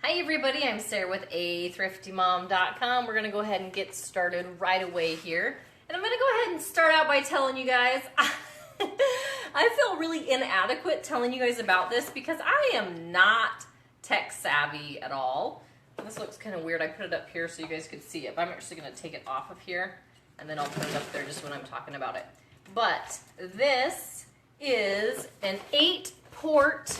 Hi everybody, I'm Sarah with athriftymom.com. We're going to go ahead and get started right away here. And I'm going to go ahead and start out by telling you guys, I feel really inadequate telling you guys about this because I am not tech savvy at all. This looks kind of weird. I put it up here so you guys could see it, but I'm actually going to take it off of here and then I'll put it up there just when I'm talking about it. But this is an 8-port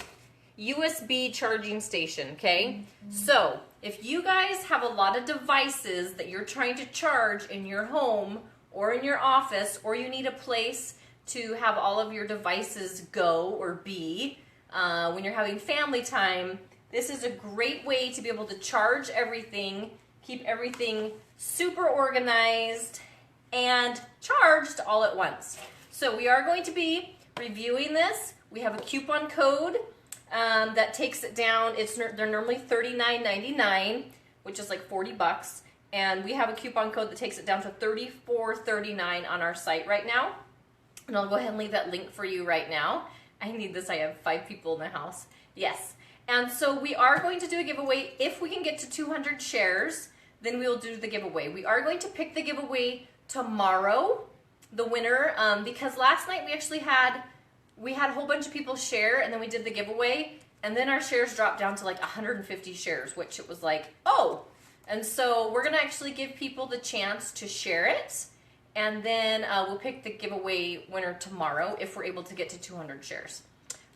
USB charging station, okay? So if you guys have a lot of devices that you're trying to charge in your home or in your office, or you need a place to have all of your devices go or be when you're having family time, this is a great way to be able to charge everything, keep everything super organized and charged all at once. So we are going to be reviewing this. We have a coupon code that takes it down. They're normally $39.99, which is like 40 bucks, and we have a coupon code that takes it down to $34.39 on our site right now. And I'll go ahead and leave that link for you right now. I need this. I have 5 people in the house. Yes. And so we are going to do a giveaway. If we can get to 200 shares, then we'll do the giveaway. We are going to pick the giveaway tomorrow, the winner, because last night we actually had a whole bunch of people share, and then we did the giveaway, and then our shares dropped down to like 150 shares, which it was like, oh. And so we're gonna actually give people the chance to share it, and then we'll pick the giveaway winner tomorrow if we're able to get to 200 shares.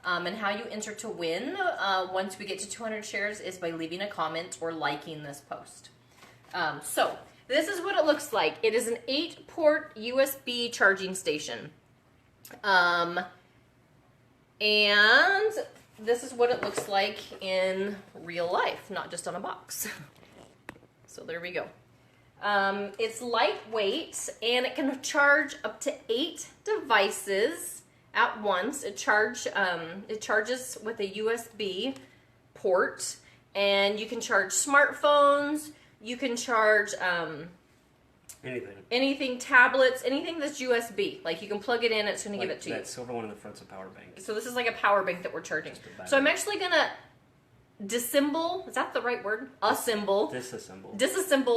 And how you enter to win once we get to 200 shares is by leaving a comment or liking this post. So this is what it looks like. It is an 8-port USB charging station. And this is what it looks like in real life, not just on a box. So there we go. It's lightweight, and it can charge up to 8 devices at once. It charges with a USB port, and you can charge smartphones. You can charge anything, tablets, anything that's USB. Like you can plug it in, it's going to give it to you. That silver one in the front's a power bank. So this is like a power bank that we're charging. So I'm actually going to disassemble, is that the right word? Disassemble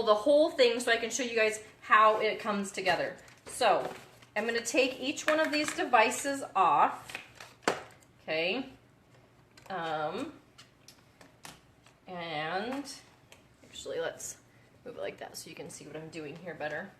the whole thing so I can show you guys how it comes together. So I'm going to take each one of these devices off. Okay. And actually let's move it like that so you can see what I'm doing here better.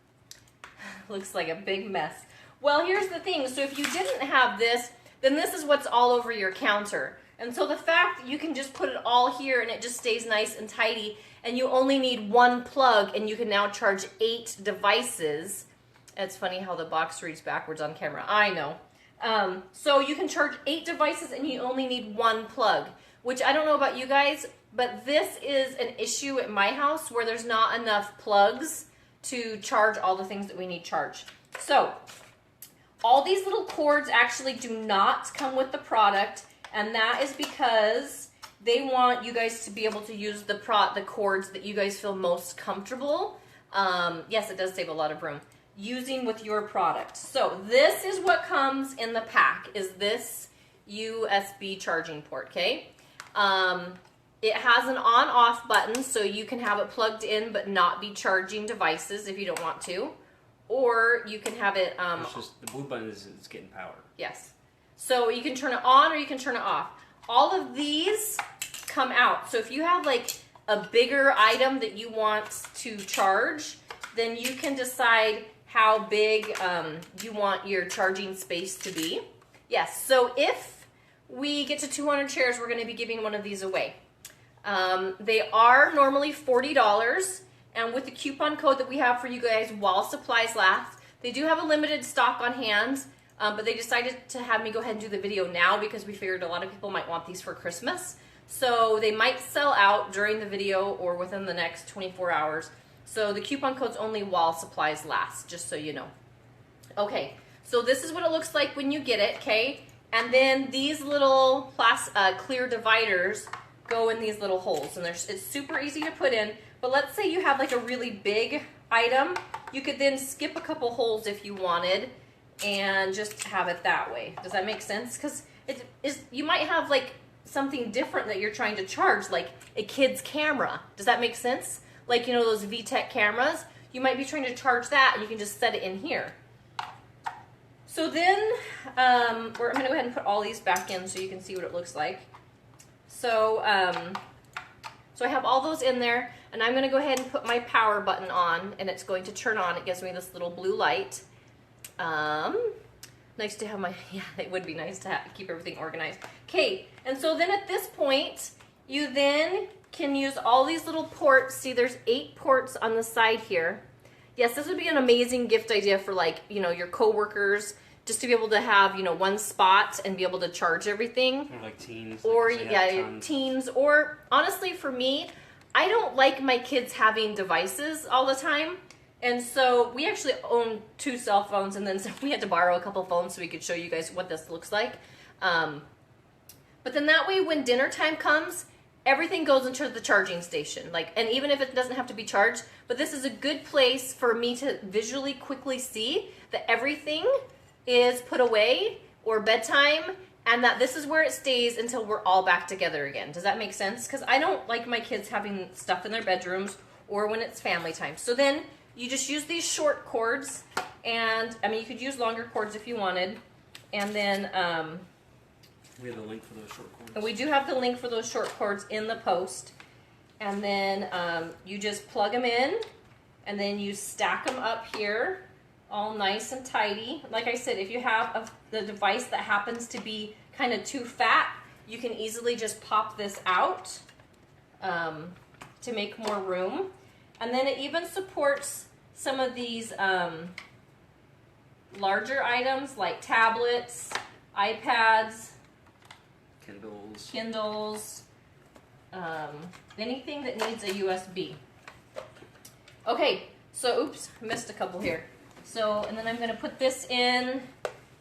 Looks like a big mess. Well, here's the thing. So if you didn't have this, then this is what's all over your counter. And so the fact that you can just put it all here and it just stays nice and tidy, and you only need one plug, and you can now charge 8 devices. It's funny how the box reads backwards on camera. I know. So you can charge 8 devices and you only need one plug, which I don't know about you guys, but this is an issue at my house where there's not enough plugs to charge all the things that we need charged. So all these little cords actually do not come with the product, and that is because they want you guys to be able to use the cords that you guys feel most comfortable. Yes, it does save a lot of room using with your product. So this is what comes in the pack, is this USB charging port, okay? It has an on-off button, so you can have it plugged in but not be charging devices if you don't want to. Or you can have it... it's just, the blue button is getting power. Yes. So you can turn it on or you can turn it off. All of these come out. So if you have like a bigger item that you want to charge, then you can decide how big you want your charging space to be. Yes, so if we get to 200 shares, we're going to be giving one of these away. They are normally $40, and with the coupon code that we have for you guys while supplies last, they do have a limited stock on hand, but they decided to have me go ahead and do the video now because we figured a lot of people might want these for Christmas. So they might sell out during the video or within the next 24 hours. So the coupon code's only while supplies last, just so you know. Okay, so this is what it looks like when you get it, okay? And then these little clear dividers go in these little holes, and it's super easy to put in. But let's say you have like a really big item, you could then skip a couple holes if you wanted and just have it that way. Does that make sense? Because you might have like something different that you're trying to charge, like a kid's camera. Does that make sense? Like, you know, those VTech cameras, you might be trying to charge that, and you can just set it in here. So then, I'm going to go ahead and put all these back in so you can see what it looks like. So, so I have all those in there, and I'm going to go ahead and put my power button on, and it's going to turn on. It gives me this little blue light. Nice to have my, yeah, it would be nice to keep everything organized. Okay, and so then at this point, you then can use all these little ports. See, there's 8 ports on the side here. Yes, this would be an amazing gift idea for, like, you know, your coworkers, just to be able to have, you know, one spot and be able to charge everything. Or like teens. Or, like yeah, teens. Or, honestly, for me, I don't like my kids having devices all the time. And so we actually own 2 cell phones, and then so we had to borrow a couple phones so we could show you guys what this looks like. But then that way, when dinner time comes, everything goes into the charging station. Like, and even if it doesn't have to be charged, but this is a good place for me to visually quickly see that everything is put away, or bedtime, and that this is where it stays until we're all back together again. Does that make sense? Because I don't like my kids having stuff in their bedrooms or when it's family time. So then you just use these short cords, and I mean, you could use longer cords if you wanted. And then we have the link for those short cords. and we do have the link for those short cords in the post. And then you just plug them in, and then you stack them up here, all nice and tidy. Like I said, if you have the device that happens to be kind of too fat, you can easily just pop this out to make more room. And then it even supports some of these larger items like tablets, iPads, Kindles, anything that needs a USB. Okay, so oops, missed a couple here. So, and then I'm going to put this in,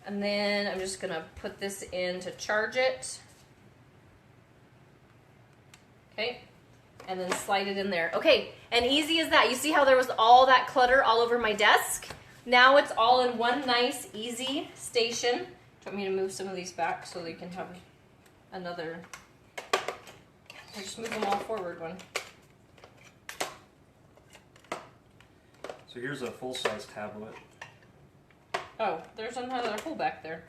and then I'm just going to put this in to charge it. Okay. And then slide it in there. Okay, and easy as that. You see how there was all that clutter all over my desk? Now it's all in one nice, easy station. Do you want me to move some of these back so they can have another? Or just move them all forward one. So here's a full-size tablet. Oh, there's another hole back there.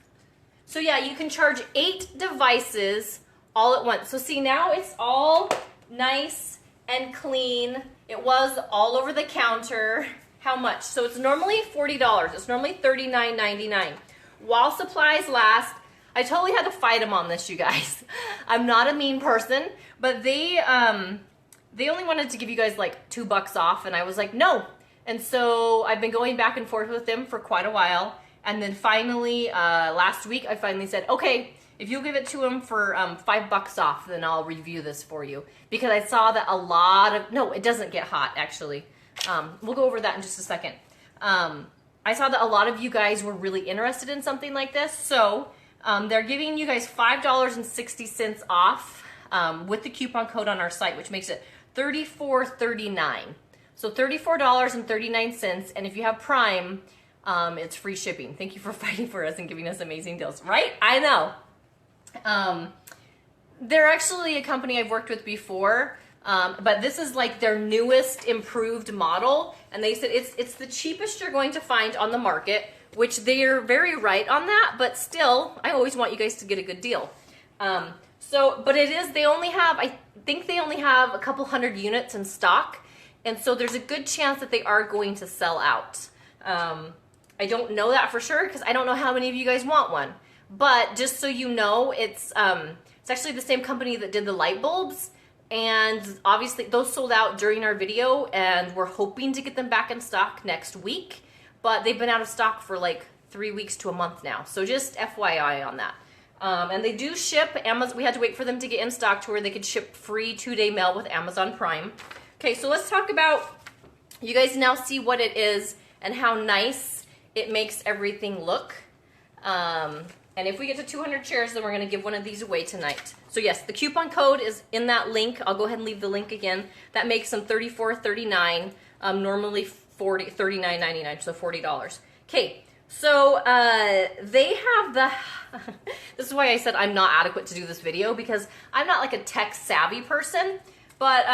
So yeah, you can charge 8 devices all at once. So see, now it's all nice and clean. It was all over the counter. How much? So it's normally $40. It's normally $39.99. While supplies last, I totally had to fight them on this, you guys. I'm not a mean person, but they only wanted to give you guys like $2 off, and I was like, no. And so I've been going back and forth with them for quite a while, and then finally last week I finally said, okay, if you'll give it to them for $5 off, then I'll review this for you. Because I saw that a lot of, no, it doesn't get hot, actually. We'll go over that in just a second. I saw that a lot of you guys were really interested in something like this. So they're giving you guys $5.60 off with the coupon code on our site, which makes it $34.39. So $34.39. And if you have Prime, it's free shipping. Thank you for fighting for us and giving us amazing deals, right? I know. They're actually a company I've worked with before, but this is like their newest improved model, and they said it's the cheapest you're going to find on the market, which they're very right on that, but still, I always want you guys to get a good deal. But it is, they only have, I think they only have a couple hundred units in stock, and so there's a good chance that they are going to sell out. I don't know that for sure, because I don't know how many of you guys want one. But just so you know, it's actually the same company that did the light bulbs, and obviously those sold out during our video, and we're hoping to get them back in stock next week, but they've been out of stock for like 3 weeks to a month now, so just FYI on that. And they do ship Amazon. We had to wait for them to get in stock to where they could ship free 2-day mail with Amazon Prime. Okay, so let's talk about, you guys now see what it is and how nice it makes everything look. And if we get to 200 chairs, then we're going to give one of these away tonight. So yes, the coupon code is in that link. I'll go ahead and leave the link again. That makes them $34.39, normally $39.99, so $40. Okay, So they have the, this is why I said I'm not adequate to do this video, because I'm not like a tech savvy person, but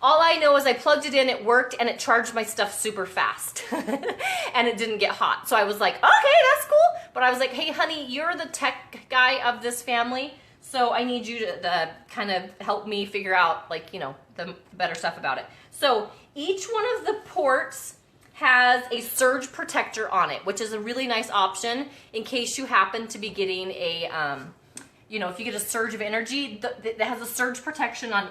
all I know is I plugged it in, it worked, and it charged my stuff super fast, and it didn't get hot. So I was like, okay, that's cool. But I was like, hey honey, you're the tech guy of this family, so I need you to kind of help me figure out, like, you know, the better stuff about it. So each one of the ports has a surge protector on it, which is a really nice option in case you happen to be getting a, you know, if you get a surge of energy, that has a surge protection on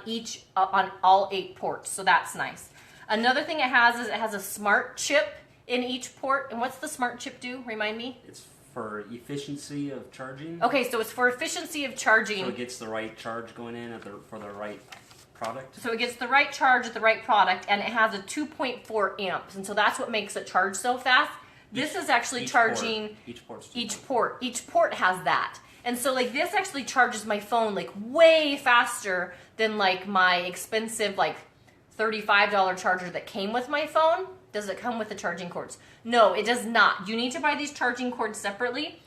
on all 8 ports, so that's nice. Another thing it has is it has a smart chip in each port. And what's the smart chip do? Remind me. It's for efficiency of charging. Okay, so it's for efficiency of charging. So it gets the right charge going in for the right product. So it gets the right charge at the right product, and it has a 2.4 amps, and so that's what makes it charge so fast. This is actually charging each port has that. And so like this actually charges my phone like way faster than like my expensive like $35 charger that came with my phone. Does it come with the charging cords? No, it does not. You need to buy these charging cords separately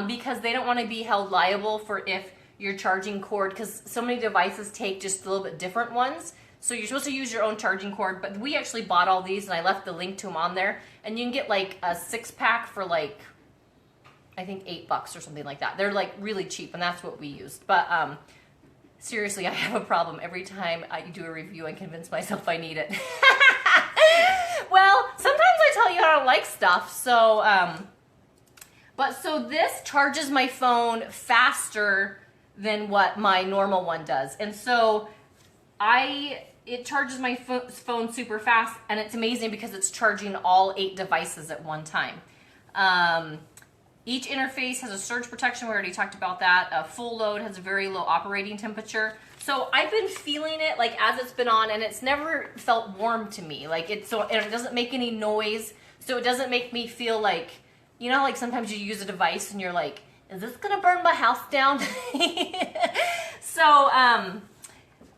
because they don't want to be held liable for if your charging cord, because so many devices take just a little bit different ones. So you're supposed to use your own charging cord, but we actually bought all these and I left the link to them on there. And you can get like a 6-pack for like, I think $8 or something like that. They're like really cheap, and that's what we used. But seriously, I have a problem every time I do a review and convince myself I need it. Well, sometimes I tell you I don't like stuff, so, but so this charges my phone faster than what my normal one does. And so it charges my phone super fast, and it's amazing because it's charging all 8 devices at one time. Each interface has a surge protection. We already talked about that. A full load has a very low operating temperature. So I've been feeling it like as it's been on, and it's never felt warm to me. Like and it doesn't make any noise, so it doesn't make me feel like, you know, like sometimes you use a device and you're like, is this gonna burn my house down? So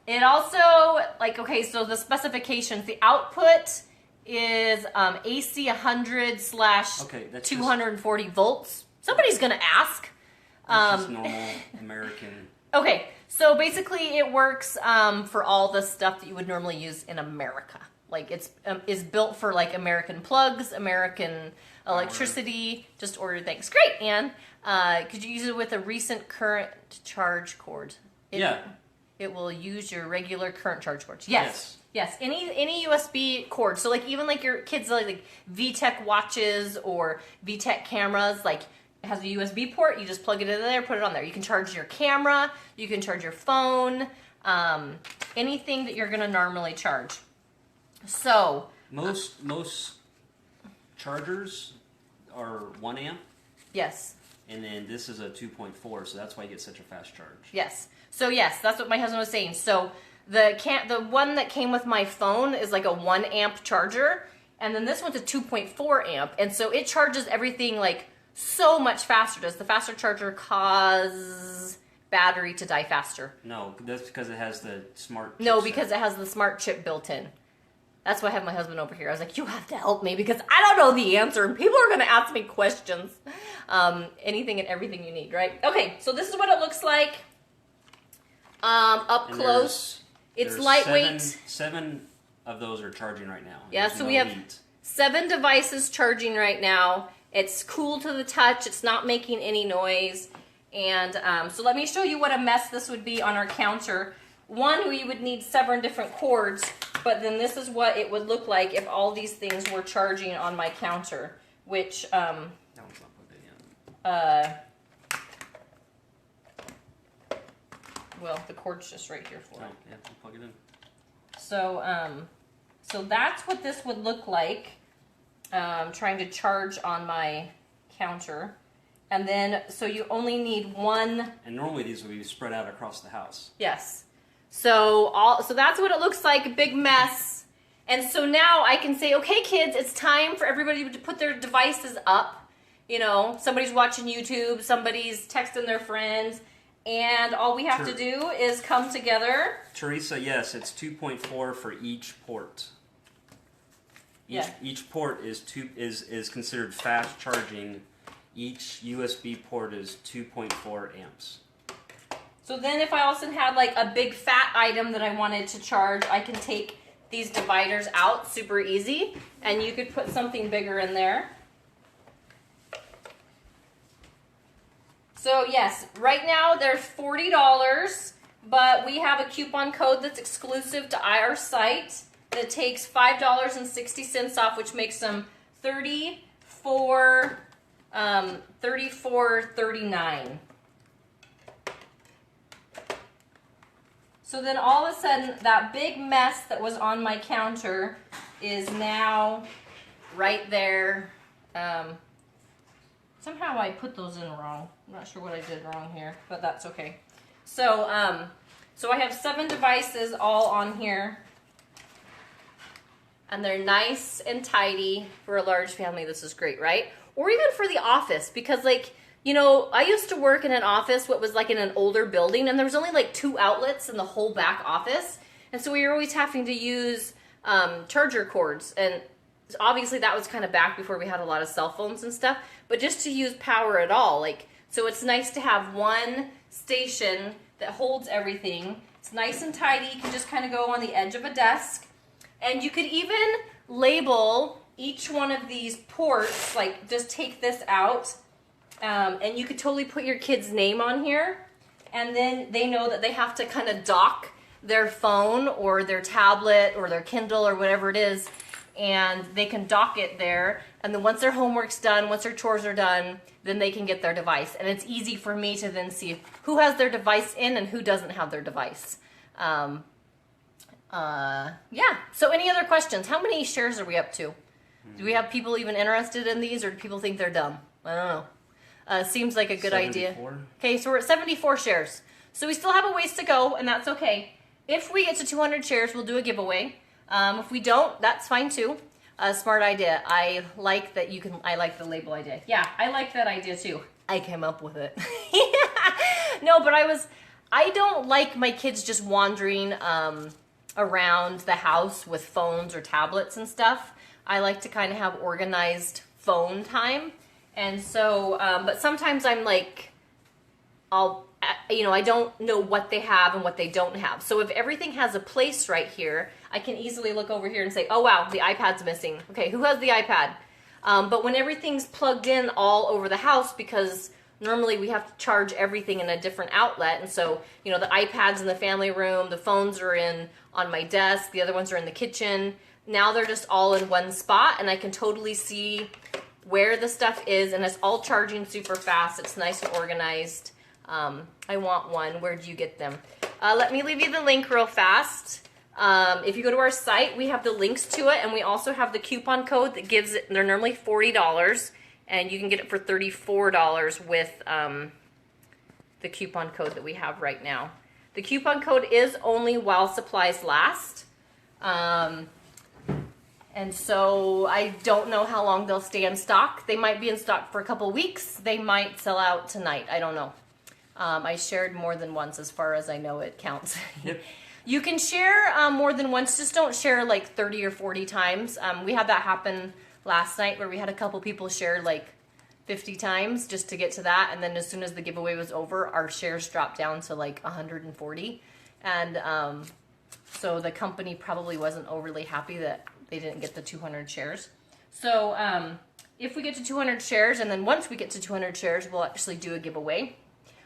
it also, like, okay, so the specifications, the output is AC 100/240 volts. Somebody's gonna ask. This is normal American. Okay, so basically it works for all the stuff that you would normally use in America. Like it's is built for like American plugs, American electricity. Just ordered. Thanks. Great, Ann. Could you use it with a recent current charge cord? Yeah. It will use your regular current charge cords. Yes. Yes. Any USB cord. So like even like your kids like VTech watches or VTech cameras, like it has a USB port. You just plug it in there, put it on there. You can charge your camera. You can charge your phone. Anything that you're gonna normally charge. So most chargers are 1 amp. Yes. And then this is a 2.4, so that's why you get such a fast charge. Yes. So yes, that's what my husband was saying. So the one that came with my phone is like a 1 amp charger, and then this one's a 2.4 amp, and so it charges everything like so much faster. Does the faster charger cause battery to die faster? No, that's because it has the smart chipset. No, because it has the smart chip built in. That's why I have my husband over here. I was like, you have to help me because I don't know the answer, and people are going to ask me questions. Anything and everything you need, right? Okay, so this is what it looks like up close. It's lightweight. Seven of those are charging right now. Yeah, so we have 7 devices charging right now. It's cool to the touch. It's not making any noise. And so let me show you what a mess this would be on our counter. One, we would need 7 different cords, but then this is what it would look like if all these things were charging on my counter, which, that one's not plugged in yet. Well, the cord's just right here for it. Oh, yeah, plug it in. So, so that's what this would look like, trying to charge on my counter. And then, so you only need 1. And normally these would be spread out across the house. Yes. So that's what it looks like, a big mess. And so now I can say, okay, kids, it's time for everybody to put their devices up. You know, somebody's watching YouTube, somebody's texting their friends, and all we have to do is come together. Teresa, yes, it's 2.4 for each port. Each port is considered fast charging. Each USB port is 2.4 amps. So then if I also had like a big fat item that I wanted to charge, I can take these dividers out super easy, and you could put something bigger in there. So yes, right now they're $40, but we have a coupon code that's exclusive to our site that takes $5.60 off, which makes them $34.39. So then all of a sudden, that big mess that was on my counter is now right there. Somehow I put those in wrong. I'm not sure what I did wrong here, but that's okay. So, so I have 7 devices all on here. And they're nice and tidy for a large family. This is great, right? Or even for the office, because like, you know, I used to work in an office what was like in an older building, and there was only like 2 outlets in the whole back office. And so we were always having to use charger cords. And obviously that was kind of back before we had a lot of cell phones and stuff. But just to use power at all, like, so it's nice to have one station that holds everything. It's nice and tidy. You can just kind of go on the edge of a desk. And you could even label each one of these ports, like just take this out. And you could totally put your kid's name on here, and then they know that they have to kind of dock their phone or their tablet or their Kindle or whatever it is, and they can dock it there. And then once their homework's done, once their chores are done, then they can get their device. And it's easy for me to then see who has their device in and who doesn't have their device. Yeah. So any other questions? How many shares are we up to? Do we have people even interested in these, or do people think they're dumb? I don't know. Seems like a good 74. idea. Okay, so we're at 74 shares. So we still have a ways to go, and that's okay. If we get to 200 shares, we'll do a giveaway. If we don't, that's fine too. Smart idea. I like that you can, I like the label idea. Yeah, I like that idea too. I came up with it. No, but I don't like my kids just wandering around the house with phones or tablets and stuff. I like to kind of have organized phone time. And so, but sometimes I'm like, I don't know what they have and what they don't have. So if everything has a place right here, I can easily look over here and say, oh wow, the iPad's missing. Okay, who has the iPad? But when everything's plugged in all over the house, because normally we have to charge everything in a different outlet. And so, the iPad's in the family room, the phones are on my desk, the other ones are in the kitchen. Now they're just all in one spot, and I can totally see where the stuff is, and it's all charging super fast. It's nice and organized. I want one. Where do you get them? Let me leave you the link real fast. If you go to our site, we have the links to it, and we also have the coupon code that gives it, they're normally $40, and you can get it for $34 with the coupon code that we have right now. The coupon code is only while supplies last. And so I don't know how long they'll stay in stock. They might be in stock for a couple weeks. They might sell out tonight. I don't know. I shared more than once, as far as I know it counts. Yep. You can share more than once. Just don't share like 30 or 40 times. We had that happen last night where we had a couple people share like 50 times just to get to that. And then as soon as the giveaway was over, our shares dropped down to like 140. And so the company probably wasn't overly happy that they didn't get the 200 shares. So if we get to 200 shares, and then once we get to 200 shares, we'll actually do a giveaway.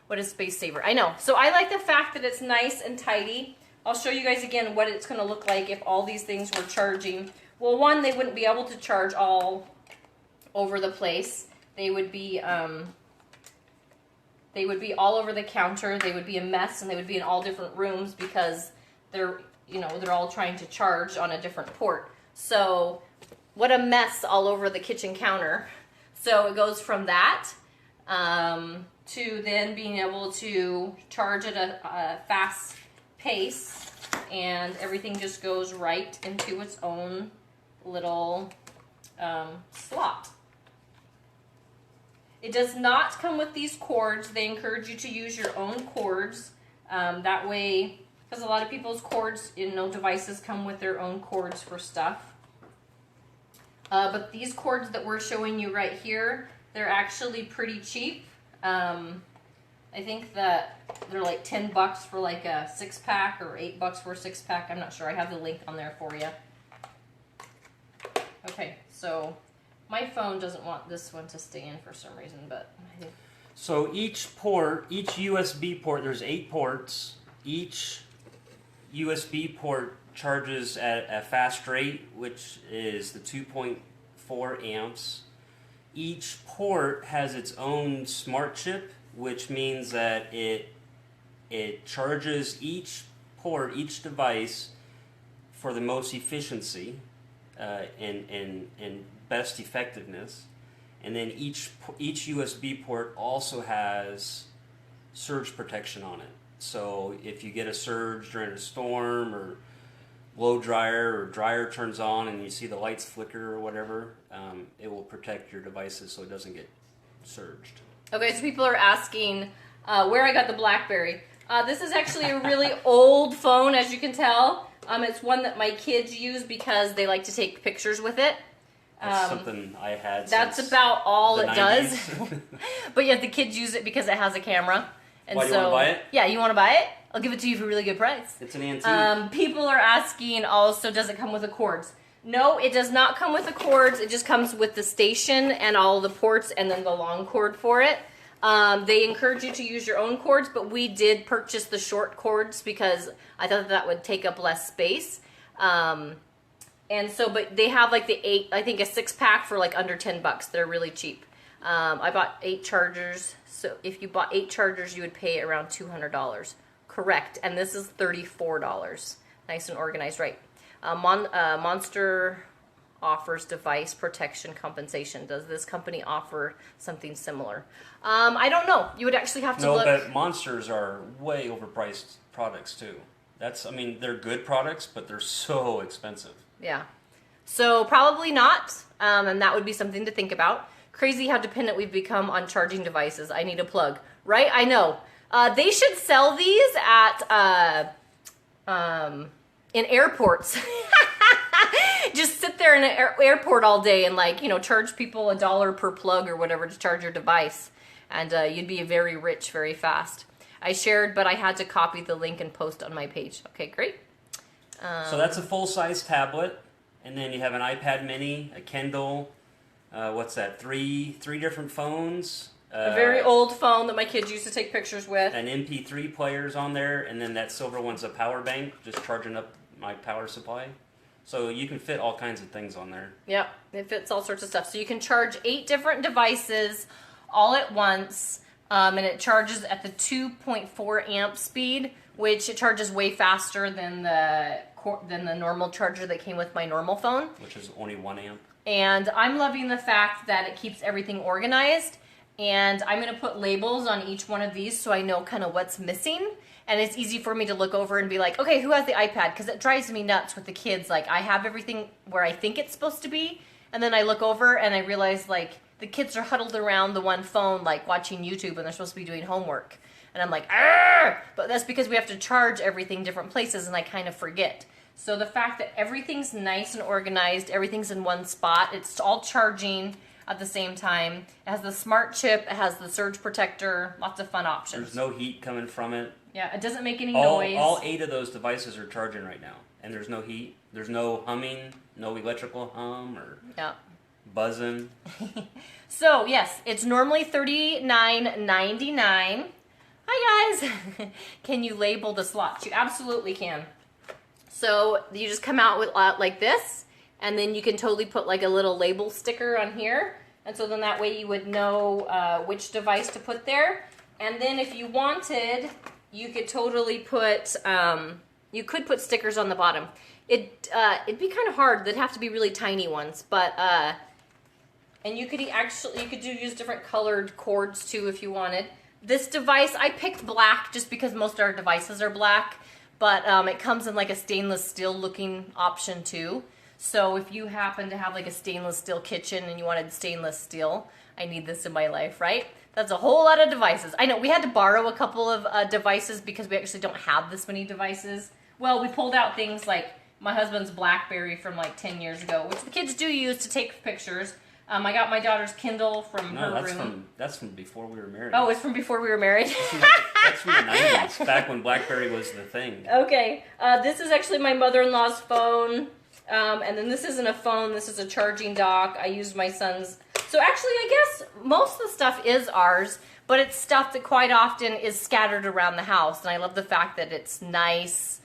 What is Space Saver? I know. So I like the fact that it's nice and tidy. I'll show you guys again what it's going to look like if all these things were charging. Well, one, they wouldn't be able to charge all over the place. They would be all over the counter. They would be a mess, and they would be in all different rooms because they're all trying to charge on a different port. So what a mess all over the kitchen counter. So it goes from that to then being able to charge at a fast pace, and everything just goes right into its own little slot. It does not come with these cords. They encourage you to use your own cords. That way, because a lot of people's cords, devices come with their own cords for stuff. But these cords that we're showing you right here, they're actually pretty cheap. I think that they're like $10 for like a 6-pack or $8 for a 6-pack. I'm not sure. I have the link on there for you. Okay, so my phone doesn't want this one to stay in for some reason, but I think... So each port, each USB port, there's 8 ports. Each USB port charges at a fast rate, which is the 2.4 amps. Each port has its own smart chip, which means that it charges each port, each device for the most efficiency and best effectiveness. And then each USB port also has surge protection on it. So if you get a surge during a storm or blow dryer or dryer turns on and you see the lights flicker or whatever, it will protect your devices so it doesn't get surged. Okay, so people are asking where I got the BlackBerry. This is actually a really old phone, as you can tell. It's one that my kids use because they like to take pictures with it. That's something I had. That's about all it 90s. Does. But yet the kids use it because it has a camera. And Why, do you want to buy it? Yeah, you want to buy it? I'll give it to you for a really good price. It's an antique. People are asking also, does it come with the cords? No, it does not come with the cords. It just comes with the station and all the ports and then the long cord for it. They encourage you to use your own cords, but we did purchase the short cords because I thought that would take up less space. And so, but they have like the 8, I think a 6-pack for like under $10. They're really cheap. I bought 8 chargers. So if you bought 8 chargers, you would pay around $200. Correct. And this is $34. Nice and organized, right? Monster offers device protection compensation. Does this company offer something similar? I don't know. You would actually have to look. No, but Monsters are way overpriced products too. I mean, they're good products, but they're so expensive. Yeah. So probably not, and that would be something to think about. Crazy how dependent we've become on charging devices. I need a plug. Right? I know. They should sell these at in airports. Just sit there in an airport all day and charge people $1 per plug or whatever to charge your device. And you'd be very rich very fast. I shared, but I had to copy the link and post on my page. Okay, great. So that's a full-size tablet, and then you have an iPad mini, a Kindle, what's that, three different phones. A very old phone that my kids used to take pictures with. An MP3 players on there, and then that silver one's a power bank, just charging up my power supply. So you can fit all kinds of things on there. Yep, it fits all sorts of stuff. So you can charge 8 different devices all at once, and it charges at the 2.4 amp speed, which it charges way faster than the normal charger that came with my normal phone. Which is only 1 amp. And I'm loving the fact that it keeps everything organized. And I'm going to put labels on each one of these so I know kind of what's missing. And it's easy for me to look over and be like, okay, who has the iPad? Because it drives me nuts with the kids. Like, I have everything where I think it's supposed to be. And then I look over and I realize, the kids are huddled around the one phone, watching YouTube, and they're supposed to be doing homework. And I'm like, argh! But that's because we have to charge everything different places, and I kind of forget. So the fact that everything's nice and organized, everything's in one spot, it's all charging at the same time. It has the smart chip, it has the surge protector, lots of fun options. There's no heat coming from it. Yeah, it doesn't make any noise. All 8 of those devices are charging right now, and there's no heat. There's no humming, no electrical hum or buzzing. So yes, it's normally $39.99. Hi guys. Can you label the slots? You absolutely can. So you just come out with like this, and then you can totally put a little label sticker on here, and so then that way you would know which device to put there. And then if you wanted, you could totally put you could put stickers on the bottom. It'd be kind of hard. They'd have to be really tiny ones, but and you could use different colored cords too if you wanted. This device, I picked black just because most of our devices are black, but it comes in a stainless steel looking option too. So if you happen to have a stainless steel kitchen and you wanted stainless steel, I need this in my life, right? That's a whole lot of devices. I know we had to borrow a couple of devices because we actually don't have this many devices. Well, we pulled out things like my husband's BlackBerry from like 10 years ago, which the kids do use to take pictures. I got my daughter's Kindle from her room. That's from before we were married. Oh, it's from before we were married? That's from the 90s, back when BlackBerry was the thing. Okay. This is actually my mother-in-law's phone. And then this isn't a phone. This is a charging dock. I used my son's. So actually, I guess most of the stuff is ours, but it's stuff that quite often is scattered around the house. And I love the fact that it's nice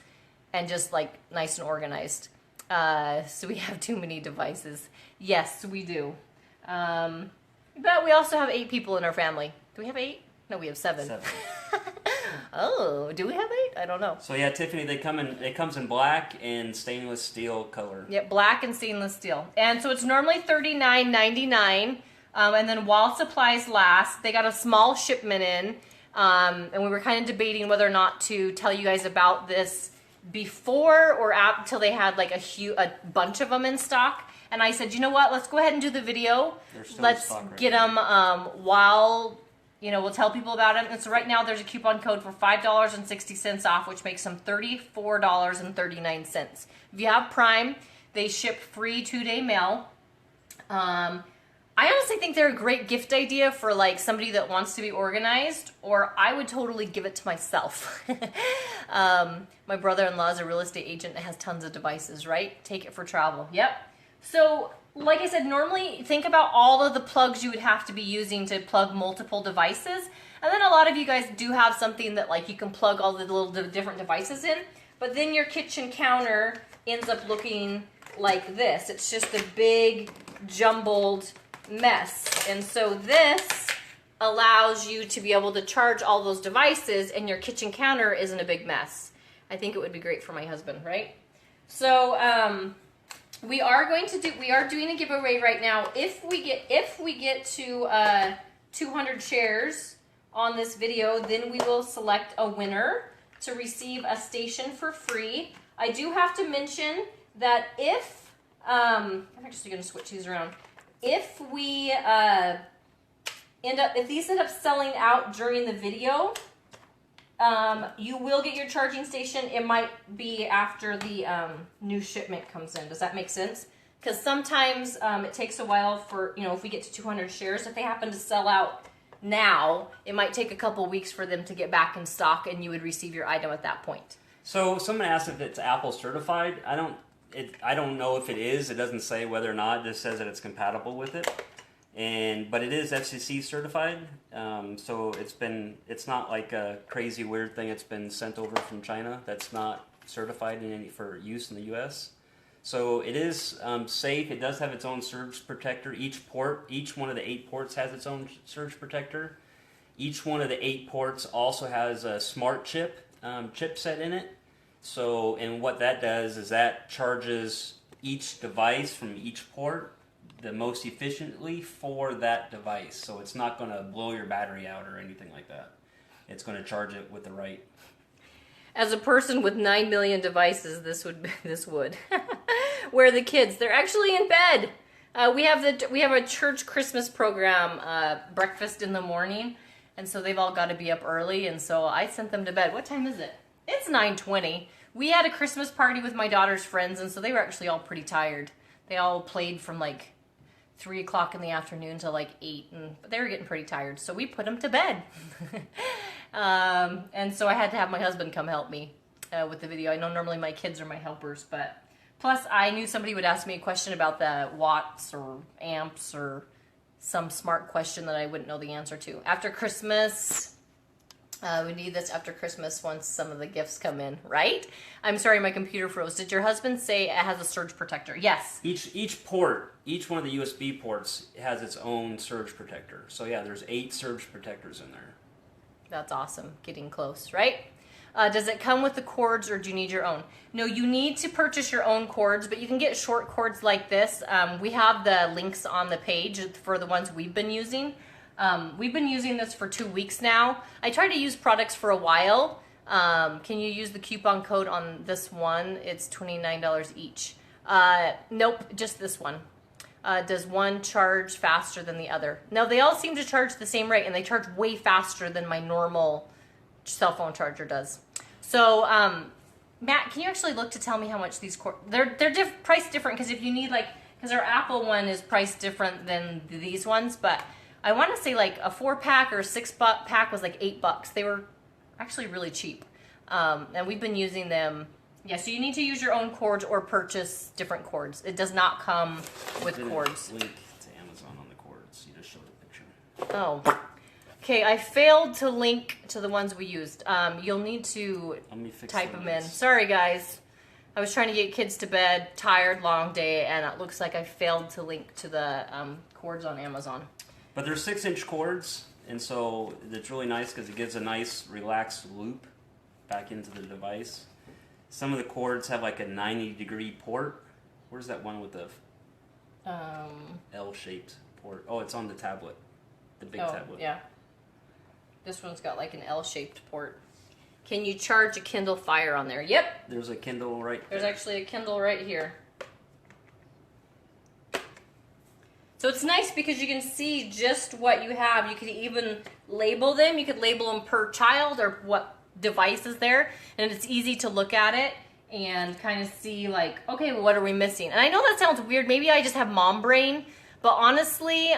and just like nice and organized. So we have too many devices. Yes, we do. But we also have 8 people in our family. Do we have 8? No, we have 7. 7. Oh, do we have 8? I don't know. So yeah, Tiffany, it comes in black and stainless steel color. Yep, black and stainless steel. And so it's normally $39.99. And then while supplies last, they got a small shipment in. And we were kind of debating whether or not to tell you guys about this before or until they had like a bunch of them in stock. And I said, you know what? Let's go ahead and do the video. Let's get them while, we'll tell people about them. And so right now there's a coupon code for $5.60 off, which makes them $34.39. If you have Prime, they ship free 2-day mail. I honestly think they're a great gift idea for like somebody that wants to be organized, or I would totally give it to myself. My brother-in-law is a real estate agent that has tons of devices, right? Take it for travel. Yep. So, like I said, normally think about all of the plugs you would have to be using to plug multiple devices. And then a lot of you guys do have something that like you can plug all the little different devices in. But then your kitchen counter ends up looking like this. It's just a big jumbled mess. And so this allows you to be able to charge all those devices and your kitchen counter isn't a big mess. I think it would be great for my husband, right? So, we are doing a giveaway right now. If we get to 200 shares on this video, then we will select a winner to receive a station for free. I do have to mention that if I'm actually going to switch these around. If we if these end up selling out during the video, you will get your charging station. It might be after the new shipment comes in. Does that make sense? Because sometimes it takes a while for, if we get to 200 shares, if they happen to sell out now, it might take a couple weeks for them to get back in stock and you would receive your item at that point. So someone asked if it's Apple certified. I don't know if it is. It doesn't say whether or not. It just says that it's compatible with it. But it is FCC certified, so it's not like a crazy weird thing that's been sent over from China that's not certified for use in the U.S. So it is safe. It does have its own surge protector. Each one of the 8 ports has its own surge protector. Each one of the 8 ports also has a smart chipset in it. So, and what that does is that charges each device from each port the most efficiently for that device. So it's not going to blow your battery out or anything like that. It's going to charge it with the right. As a person with 9 million devices, this would. Where are the kids? They're actually in bed. We have a church Christmas program, breakfast in the morning, and so they've all got to be up early, and so I sent them to bed. What time is it? It's 9:20. We had a Christmas party with my daughter's friends, and so they were actually all pretty tired. They all played from like 3 o'clock in the afternoon to like 8, but they were getting pretty tired, so we put them to bed. And so I had to have my husband come help me with the video. I know normally my kids are my helpers, but plus I knew somebody would ask me a question about the watts or amps or some smart question that I wouldn't know the answer to. After Christmas, we need this after Christmas once some of the gifts come in, right? I'm sorry, my computer froze. Did your husband say it has a surge protector? Yes. Each port, each one of the USB ports has its own surge protector. So yeah, there's 8 surge protectors in there. That's awesome. Getting close, right? Does it come with the cords or do you need your own? No, you need to purchase your own cords, but you can get short cords like this. We have the links on the page for the ones we've been using. We've been using this for 2 weeks now. I try to use products for a while. Can you use the coupon code on this one? It's $29 each. Nope, just this one. Does one charge faster than the other? No, they all seem to charge the same rate, and they charge way faster than my normal cell phone charger does. So, Matt, can you actually look to tell me how much these cords? They're priced different because if you need like, because our Apple one is priced different than these ones, but I want to say like a 4-pack or a 6-pack was like $8. They were actually really cheap, and we've been using them. Yeah, so you need to use your own cords or purchase different cords. It does not come with cords. Link to Amazon on the cords. You just showed a picture. Oh. Okay, I failed to link to the ones we used. You'll need to type them in. Sorry, guys. I was trying to get kids to bed, tired, long day, and it looks like I failed to link to the cords on Amazon. But they're 6-inch cords, and so it's really nice because it gives a nice, relaxed loop back into the device. Some of the cords have like a 90-degree port. Where's that one with the L-shaped port? Oh, it's on the tablet, the big tablet. Yeah. This one's got like an L-shaped port. Can you charge a Kindle Fire on there? Yep. There's a Kindle right there. There's actually a Kindle right here. So it's nice because you can see just what you have. You could even label them. You could label them per child or what device is there. And it's easy to look at it and kind of see like, okay, well, what are we missing? And I know that sounds weird. Maybe I just have mom brain. But honestly,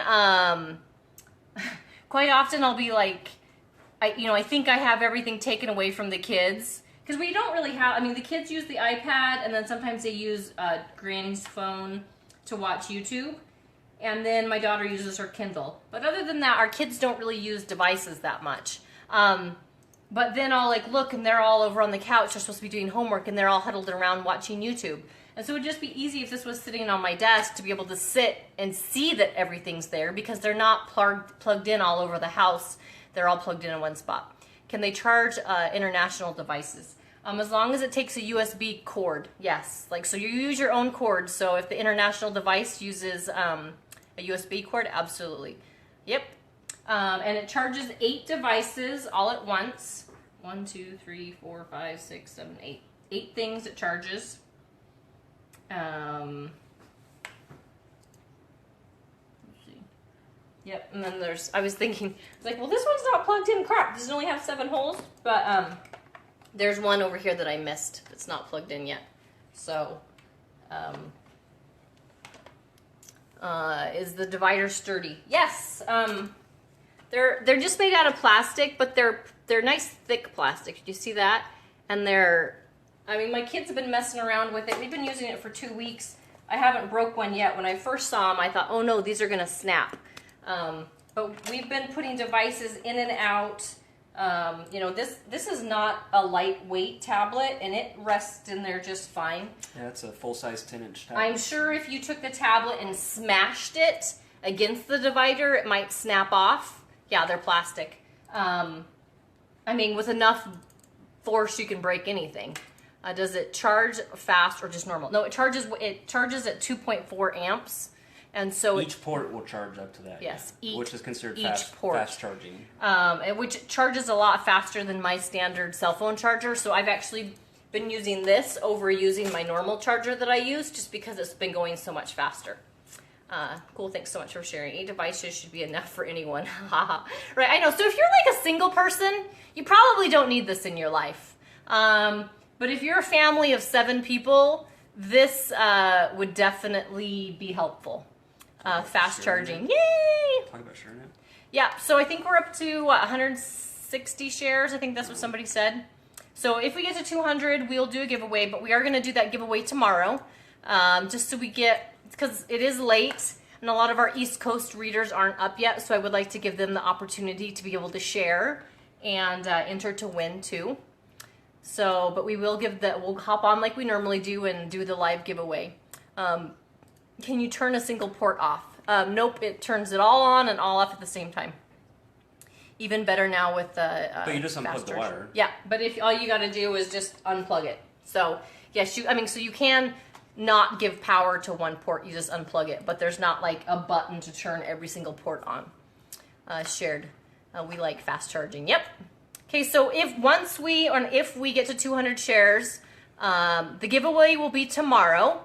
quite often I'll be like, I think I have everything taken away from the kids. Because we don't really have, the kids use the iPad and then sometimes they use Granny's phone to watch YouTube. And then my daughter uses her Kindle. But other than that, our kids don't really use devices that much. But then I'll like look and they're all over on the couch. They're supposed to be doing homework and they're all huddled around watching YouTube. And so it would just be easy if this was sitting on my desk to be able to sit and see that everything's there because they're not plugged in all over the house. They're all plugged in one spot. Can they charge international devices? As long as it takes a USB cord, yes. Like, so you use your own cord. So if the international device uses a USB cord, absolutely. Yep. And it charges 8 devices all at once. 1, 2, 3, 4, 5, 6, 7, 8. 8 things it charges. Let's see. Yep, and then there's, I was thinking, like, well, this one's not plugged in. Crap, does it only have 7 holes? But there's one over here that I missed that's not plugged in yet. So, is the divider sturdy? Yes. They're just made out of plastic, but they're nice thick plastic. Did you see that? And my kids have been messing around with it. We've been using it for 2 weeks. I haven't broke one yet. When I first saw them, I thought, oh no, these are gonna snap. But we've been putting devices in and out. This is not a lightweight tablet, and it rests in there just fine. Yeah, it's a full-size 10-inch tablet. I'm sure if you took the tablet and smashed it against the divider, it might snap off. Yeah, they're plastic. With enough force, you can break anything. Does it charge fast or just normal? No, it charges at 2.4 amps. And so each port will charge up to that. Yes, which is considered fast charging. Which charges a lot faster than my standard cell phone charger. So I've actually been using this over using my normal charger that I use just because it's been going so much faster. Cool, thanks so much for sharing. 8 devices should be enough for anyone. Right, I know. So if you're like a single person, you probably don't need this in your life. But if you're a family of 7 people, this would definitely be helpful. Fast charging. Yay! Talk about sharing it. Yeah, so I think we're up to 160 shares. I think that's what somebody said. So if we get to 200, we'll do a giveaway, but we are going to do that giveaway tomorrow. Just so we get, because it is late, and a lot of our East Coast readers aren't up yet, so I would like to give them the opportunity to be able to share and enter to win too. So, but we'll hop on like we normally do and do the live giveaway. Can you turn a single port off? Nope, it turns it all on and all off at the same time. Even better now with the but you just unplug the wire. Yeah, but if all you got to do is just unplug it. So yes, so you can not give power to one port. You just unplug it, but there's not like a button to turn every single port on. Shared. We like fast charging. Yep. Okay, so if we get to 200 shares, the giveaway will be tomorrow.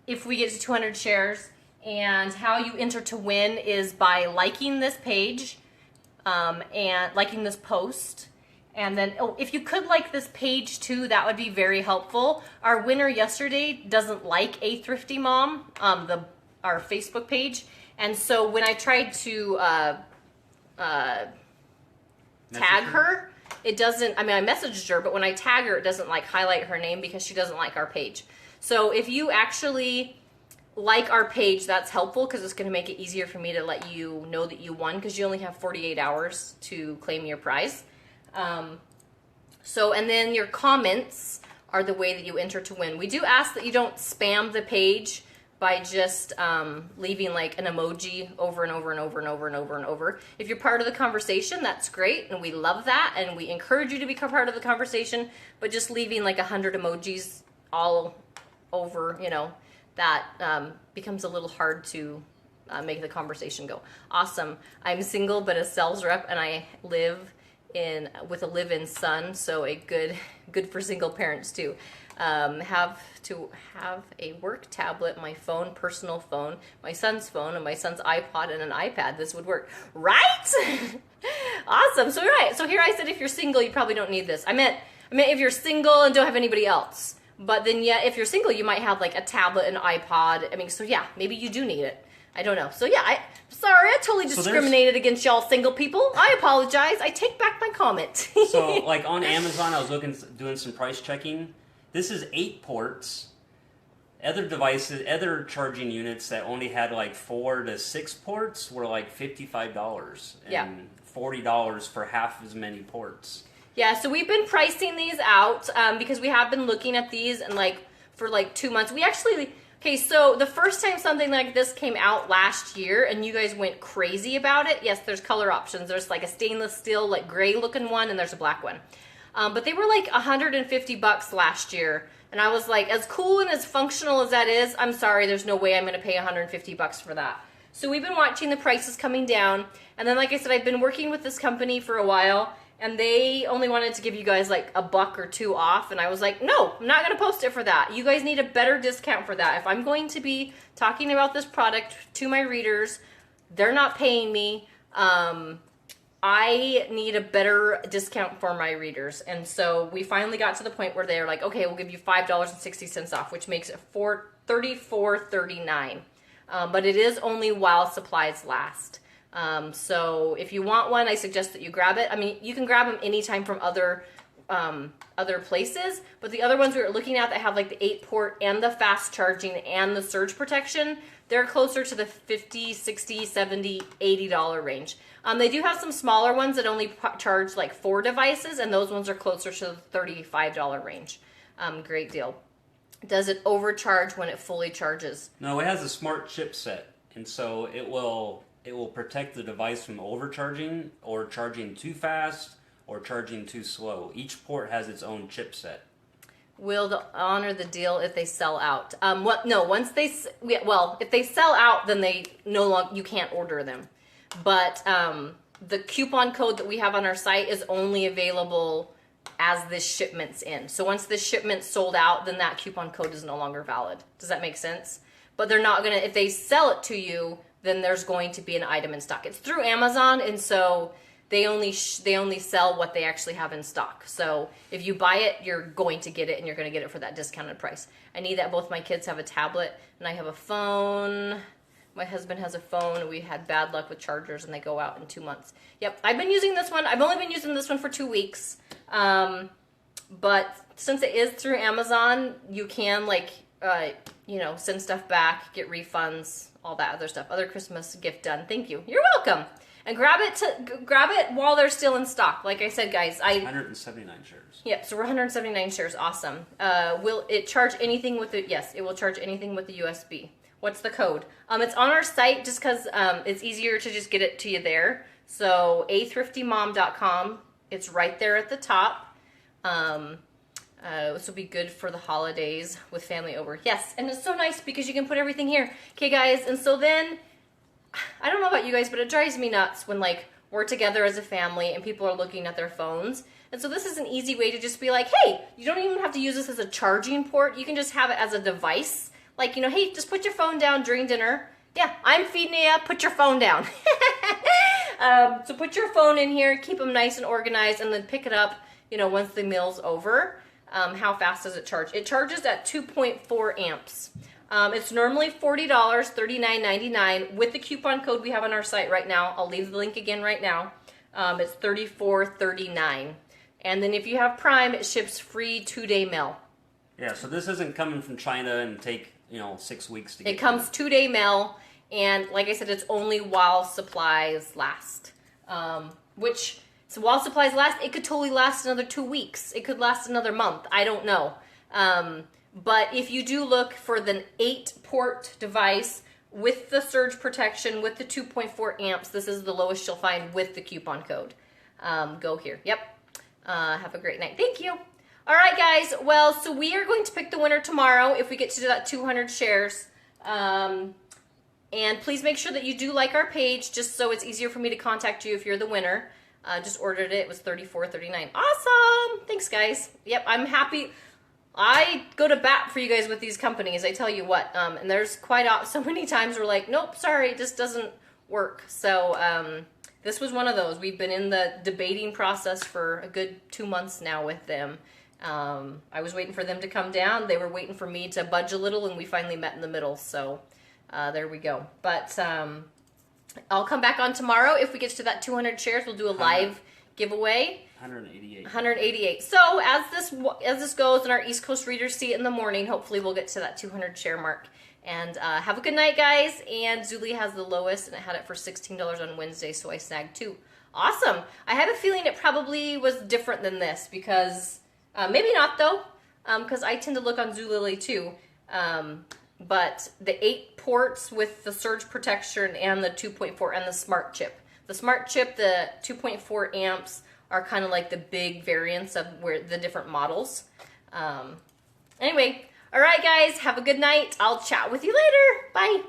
If we get to 200 shares, and how you enter to win is by liking this page and liking this post And then, oh, if you could like this page too, that would be very helpful. Our winner yesterday doesn't like A Thrifty Mom, our Facebook page. And so when I tried to tag her, it doesn't, I mean, I messaged her, but when I tag her, it doesn't like highlight her name because she doesn't like our page. So if you actually like our page, that's helpful because it's going to make it easier for me to let you know that you won, because you only have 48 hours to claim your prize. And then your comments are the way that you enter to win. We do ask that you don't spam the page by just leaving like an emoji over and over and over and over and over and over. If you're part of the conversation, that's great, and we love that, and we encourage you to become part of the conversation, but just leaving like 100 emojis all over, you know, that becomes a little hard to make the conversation go. Awesome. I'm single but a sales rep, and I live with a live-in son, so a good for single parents too. Have to have a work tablet, my phone, personal phone, my son's phone, and my son's iPod and an iPad. This would work, right? Awesome. So right. So here I said if you're single, you probably don't need this. I meant if you're single and don't have anybody else. But then yeah, if you're single, you might have like a tablet and iPod. I mean, so yeah, maybe you do need it. I don't know. So yeah, sorry, I totally discriminated against y'all single people. I apologize. I take back my comment. So like on Amazon, I was doing some price checking. This is 8 ports. Other devices, other charging units that only had like 4 to 6 ports were like $55 and $40 for half as many ports. Yeah, so we've been pricing these out because we have been looking at these and like for like 2 months. We actually, okay, so the first time something like this came out last year and you guys went crazy about it, yes, there's color options. There's like a stainless steel, like gray looking one, and there's a black one. But they were like $150 last year. And I was like, as cool and as functional as that is, I'm sorry, there's no way I'm going to pay $150 for that. So we've been watching the prices coming down. And then, like I said, I've been working with this company for a while, and they only wanted to give you guys like $1 or $2 off. And I was like, no, I'm not going to post it for that. You guys need a better discount for that. If I'm going to be talking about this product to my readers, they're not paying me. I need a better discount for my readers. And so we finally got to the point where they're like, okay, we'll give you $5.60 off, which makes it $34.39. But it is only while supplies last. So if you want one, I suggest that you grab it. I mean, you can grab them anytime from other places, but the other ones we were looking at that have like the 8-port and the fast charging and the surge protection, they're closer to the $50, $60, $70, $80 range. They do have some smaller ones that only charge like 4 devices, and those ones are closer to the $35 range. Great deal. Does it overcharge when it fully charges? No, it has a smart chipset, and so it will protect the device from overcharging or charging too fast or charging too slow. Each port has its own chipset. Will honor the deal if they sell out? If they sell out, then they no longer, you can't order them. But the coupon code that we have on our site is only available as this shipment's in. So once this shipment's sold out, then that coupon code is no longer valid. Does that make sense? But they're not gonna, if they sell it to you, then there's going to be an item in stock. It's through Amazon, and so they only sell what they actually have in stock. So if you buy it, you're going to get it, and you're going to get it for that discounted price. I need that both my kids have a tablet, and I have a phone. My husband has a phone. We had bad luck with chargers, and they go out in 2 months. Yep, I've been using this one. I've only been using this one for 2 weeks. But since it is through Amazon, you can send stuff back, get refunds, all that other stuff. Other Christmas gift done. Thank you. You're welcome. And grab it while they're still in stock. Like I said, guys, 179 shares. Yeah, so we're 179 shares. Awesome. Will it charge anything with it? Yes, it will charge anything with the USB. What's the code? It's on our site just because it's easier to just get it to you there. So athriftymom.com. It's right there at the top. This will be good for the holidays with family over. Yes, and it's so nice because you can put everything here. Okay, guys, and so then, I don't know about you guys, but it drives me nuts when like we're together as a family and people are looking at their phones. And so this is an easy way to just be like, hey, you don't even have to use this as a charging port. You can just have it as a device. Like, hey, just put your phone down during dinner. Yeah, I'm feeding you, put your phone down. So put your phone in here, keep them nice and organized, and then pick it up, you know, once the meal's over. How fast does it charge? It charges at 2.4 amps. It's normally $40, $39.99. With the coupon code we have on our site right now, I'll leave the link again right now. It's $34.39. And then if you have Prime, it ships free 2-day mail. Yeah, so this isn't coming from China and take, you know, 6 weeks to get. It comes 2-day mail, and like I said, it's only while supplies last. So while supplies last, it could totally last another 2 weeks. It could last another month. I don't know. But if you do look for the 8-port device with the surge protection, with the 2.4 amps, this is the lowest you'll find with the coupon code. Go here. Yep. Have a great night. Thank you. All right, guys. Well, so we are going to pick the winner tomorrow if we get to do that 200 shares. And please make sure that you do like our page, just so it's easier for me to contact you if you're the winner. Just ordered it. It was $34.39. Awesome. Thanks, guys. Yep, I'm happy. I go to bat for you guys with these companies, I tell you what. And there's so many times we're like, nope, sorry, it just doesn't work. So this was one of those. We've been in the debating process for a good 2 months now with them. I was waiting for them to come down. They were waiting for me to budge a little, and we finally met in the middle. So there we go. But I'll come back on tomorrow. If we get to that 200 shares, we'll do a live giveaway. 188. 188. So as this goes and our East Coast readers see it in the morning, hopefully we'll get to that 200 share mark. And have a good night, guys. And Zuli has the lowest, and it had it for $16 on Wednesday, so I snagged 2. Awesome. I have a feeling it probably was different than this, because maybe not though, because I tend to look on Zulily too. But the 8 ports with the surge protection and the 2.4 and the smart chip. The smart chip, the 2.4 amps, are kind of like the big variants of the different models. Anyway, all right, guys, have a good night. I'll chat with you later. Bye.